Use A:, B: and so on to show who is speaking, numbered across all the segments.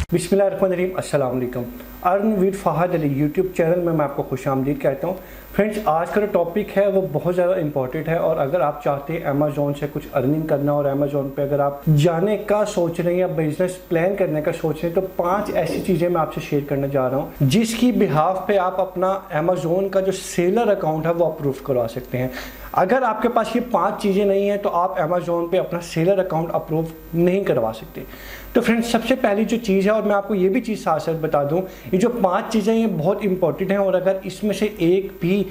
A: बिस्मिल्लाहिर्रहमानिर्रहीम, अस्सलाम वालेकुम। Earn with Fahad Ali YouTube channel में मैं आपको खुशामदीद कहता हूँ। फ्रेंड्स, आज का जो टॉपिक है वो बहुत ज़्यादा इंपॉर्टेंट है और अगर आप चाहते हैं अमेज़ॉन से कुछ अर्निंग करना और अमेज़ॉन पे अगर आप जाने का सोच रहे हैं या बिजनेस प्लान करने का सोच रहे हैं तो 5 ऐसी चीज़ें मैं आपसे शेयर करने जा रहा हूँ जिसकी बिहाफ पे आप अपना अमेज़ॉन का जो सेलर अकाउंट है वो अप्रूव करवा सकते हैं। अगर आपके पास ये 5 चीज़ें नहीं हैं तो आप अमेज़ॉन पे अपना सेलर अकाउंट अप्रूव नहीं करवा सकते। तो फ्रेंड्स, सबसे पहली जो चीज़ है, और मैं आपको ये भी चीज़ साथ साथ बता दूं, ये जो 5 चीज़ें ये बहुत इंपॉर्टेंट हैं और अगर इसमें से एक भी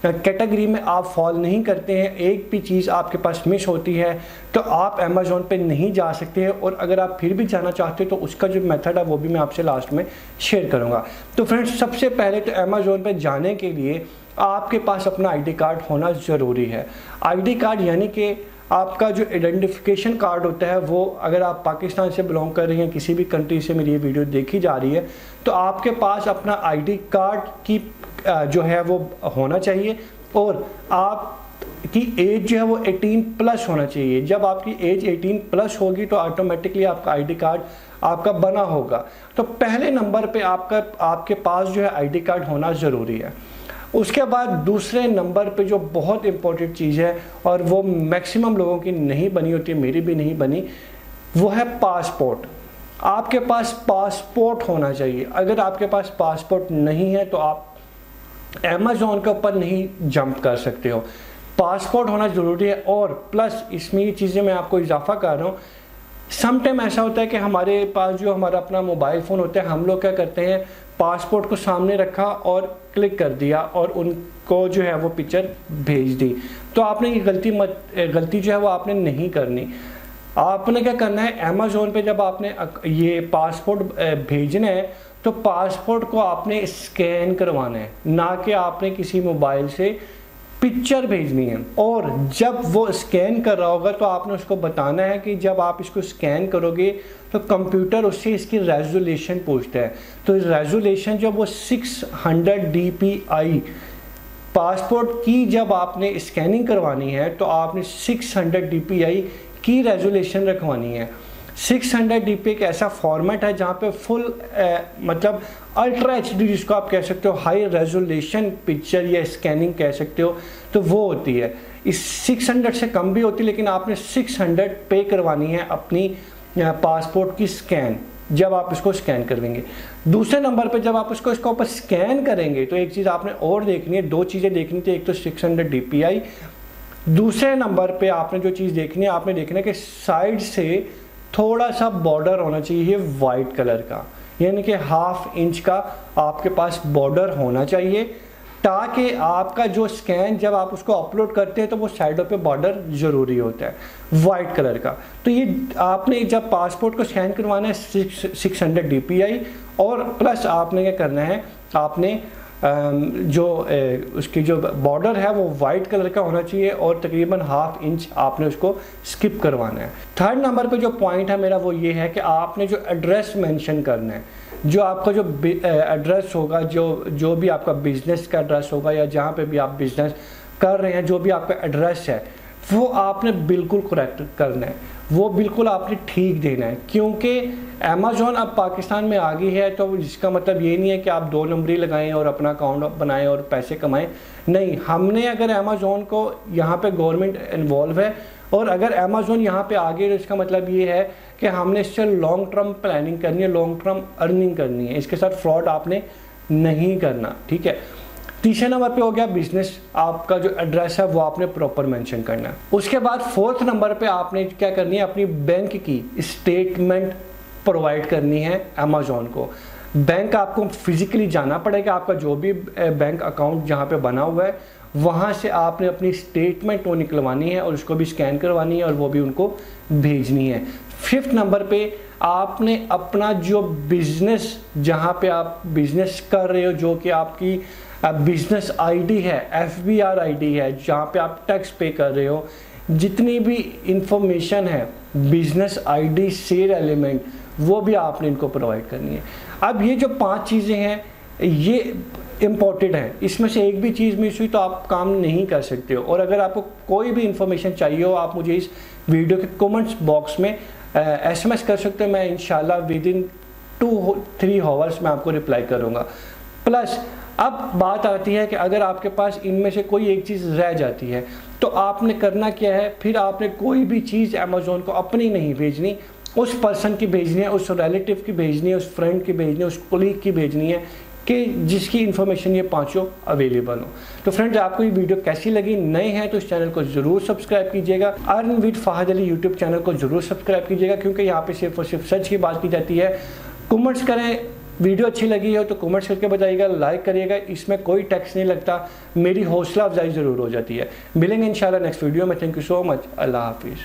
A: कैटेगरी में आप फॉल नहीं करते हैं, एक भी चीज़ आपके पास मिस होती है तो आप अमेज़ॉन पे नहीं जा सकते हैं। और अगर आप फिर भी जाना चाहते हैं तो उसका जो मेथड है वो भी मैं आपसे लास्ट में शेयर करूँगा। तो फ्रेंड्स, सबसे पहले तो अमेज़ॉन पे जाने के लिए आपके पास अपना आईडी कार्ड होना ज़रूरी है। आईडी कार्ड यानी कि आपका जो आइडेंटिफिकेशन कार्ड होता है वो, अगर आप पाकिस्तान से बिलोंग कर रहे हैं, किसी भी कंट्री से मेरी ये वीडियो देखी जा रही है तो आपके पास अपना आईडी कार्ड की जो है वो होना चाहिए और आपकी एज जो है वो 18 प्लस होना चाहिए। जब आपकी एज 18 प्लस होगी तो ऑटोमेटिकली आपका आईडी कार्ड आपका बना होगा। तो पहले नंबर पे आपके पास जो है आईडी कार्ड होना ज़रूरी है। उसके बाद दूसरे नंबर पे जो बहुत इंपॉर्टेंट चीज़ है और वो मैक्सिमम लोगों की नहीं बनी होती, मेरी भी नहीं बनी, वो है पासपोर्ट। आपके पास पासपोर्ट होना चाहिए। अगर आपके पास पासपोर्ट नहीं है तो आप अमेज़ॉन के ऊपर नहीं जंप कर सकते हो। पासपोर्ट होना ज़रूरी है। और प्लस इसमें ये चीज़ें मैं आपको इजाफा कर रहा हूँ, सम टाइम ऐसा होता है कि हमारे पास जो हमारा अपना मोबाइल फ़ोन होता है, हम लोग क्या करते हैं, पासपोर्ट को सामने रखा और क्लिक कर दिया और उनको जो है वो पिक्चर भेज दी। तो आपने ये गलती जो है वो आपने नहीं करनी। आपने क्या करना है, अमेज़ॉन पे जब आपने ये पासपोर्ट भेजना है तो पासपोर्ट को आपने स्कैन करवाना है, ना कि आपने किसी मोबाइल से पिक्चर भेजनी है। और जब वो स्कैन कर रहा होगा तो आपने उसको बताना है कि जब आप इसको स्कैन करोगे तो कंप्यूटर उससे इसकी रेजोल्यूशन पूछता है। तो रेजोल्यूशन जब वो 600 dpi पासपोर्ट की जब आपने स्कैनिंग करवानी है तो आपने 600 dpi की रेजोल्यूशन रखवानी है। 600 dpi एक ऐसा फॉर्मेट है जहाँ पे फुल मतलब अल्ट्रा HD जिसको आप कह सकते हो, हाई रेजोल्यूशन पिक्चर या स्कैनिंग कह सकते हो, तो वो होती है। इस 600 से कम भी होती है लेकिन आपने 600 पे करवानी है अपनी पासपोर्ट की स्कैन जब आप इसको स्कैन करवेंगे। दूसरे नंबर पे जब आप इसको ऊपर स्कैन करेंगे तो एक चीज़ आपने और देखनी है, 2 चीज़ें देखनी थी। एक तो 600 dpi, दूसरे नंबर पे आपने जो चीज़ देखनी है, आपने देखना है कि साइड से थोड़ा सा बॉर्डर होना चाहिए वाइट कलर का, यानी कि 1/2 इंच का आपके पास बॉर्डर होना चाहिए, ताकि आपका जो स्कैन जब आप उसको अपलोड करते हैं तो वो साइडों पे बॉर्डर ज़रूरी होता है वाइट कलर का। तो ये आपने जब पासपोर्ट को स्कैन करवाना है 600 dpi और प्लस आपने क्या करना है, आपने उसकी जो बॉर्डर है वो वाइट कलर का होना चाहिए और तकरीबन 1/2 इंच आपने उसको स्किप करवाना है। थर्ड नंबर पे जो पॉइंट है मेरा वो ये है कि आपने जो एड्रेस मेंशन करना है, जो आपका जो एड्रेस होगा, जो भी आपका बिजनेस का एड्रेस होगा या जहाँ पे भी आप बिजनेस कर रहे हैं, जो भी आपका एड्रेस है वो आपने बिल्कुल करेक्ट करना है, वो बिल्कुल आपने ठीक देना है। क्योंकि अमेज़ॉन अब पाकिस्तान में आ गई है तो इसका मतलब ये नहीं है कि आप 2 नंबरी लगाएं और अपना अकाउंट बनाएं और पैसे कमाएं। नहीं, हमने अगर अमेज़ॉन को यहाँ पे गवर्नमेंट इन्वॉल्व है और अगर अमेज़ॉन यहाँ पे आ गई तो इसका मतलब ये है कि हमने इससे लॉन्ग टर्म प्लानिंग करनी है, लॉन्ग टर्म अर्निंग करनी है। इसके साथ फ्रॉड आपने नहीं करना, ठीक है। तीसरे नंबर पे हो गया बिजनेस, आपका जो एड्रेस है वो आपने प्रॉपर मेंशन करना है। उसके बाद 4th नंबर पे आपने क्या करनी है, अपनी बैंक की स्टेटमेंट प्रोवाइड करनी है अमेज़ॉन को। बैंक आपको फिजिकली जाना पड़ेगा, आपका जो भी बैंक अकाउंट जहाँ पे बना हुआ है वहाँ से आपने अपनी स्टेटमेंट वो निकलवानी है और उसको भी स्कैन करवानी है और वो भी उनको भेजनी है। 5th नंबर पे आपने अपना जो बिजनेस, जहाँ पे आप बिजनेस कर रहे हो, जो कि आपकी बिजनेस आईडी है, FBR आईडी है, जहाँ पे आप टैक्स पे कर रहे हो, जितनी भी इंफॉर्मेशन है बिजनेस आईडी शेयर एलिमेंट, वो भी आपने इनको प्रोवाइड करनी है। अब ये जो 5 चीज़ें हैं ये इम्पॉर्टेंट है, इसमें से एक भी चीज़ मिस हुई तो आप काम नहीं कर सकते हो। और अगर आपको कोई भी इंफॉर्मेशन चाहिए हो, आप मुझे इस वीडियो के कमेंट्स बॉक्स में SMS कर सकते हो। मैं इंशाल्लाह विद इन 2-3 आवर्स में आपको रिप्लाई करूँगा। प्लस अब बात आती है कि अगर आपके पास इनमें से कोई एक चीज़ रह जाती है तो आपने करना क्या है, फिर आपने कोई भी चीज़ अमेज़ॉन को अपनी नहीं भेजनी, उस पर्सन की भेजनी है, उस रिलेटिव की भेजनी है, उस फ्रेंड की भेजनी है, उस कोलीग की भेजनी है कि जिसकी इन्फॉर्मेशन ये पांचों अवेलेबल हो। तो फ्रेंड्स, आपको ये वीडियो कैसी लगी? नए हैं तो इस चैनल को ज़रूर सब्सक्राइब कीजिएगा। Earn with Fahad Ali YouTube channel को ज़रूर सब्सक्राइब कीजिएगा, क्योंकि यहाँ पे सिर्फ और सिर्फ सच की बात की जाती है। कमेंट्स करें, वीडियो अच्छी लगी हो तो कमेंट्स करके बताइएगा, लाइक करिएगा, इसमें कोई टैक्स नहीं लगता, मेरी हौसला अफजाई ज़रूर हो जाती है। मिलेंगे इंशाल्लाह नेक्स्ट वीडियो में। Thank you so much. अल्लाह हाफिज़।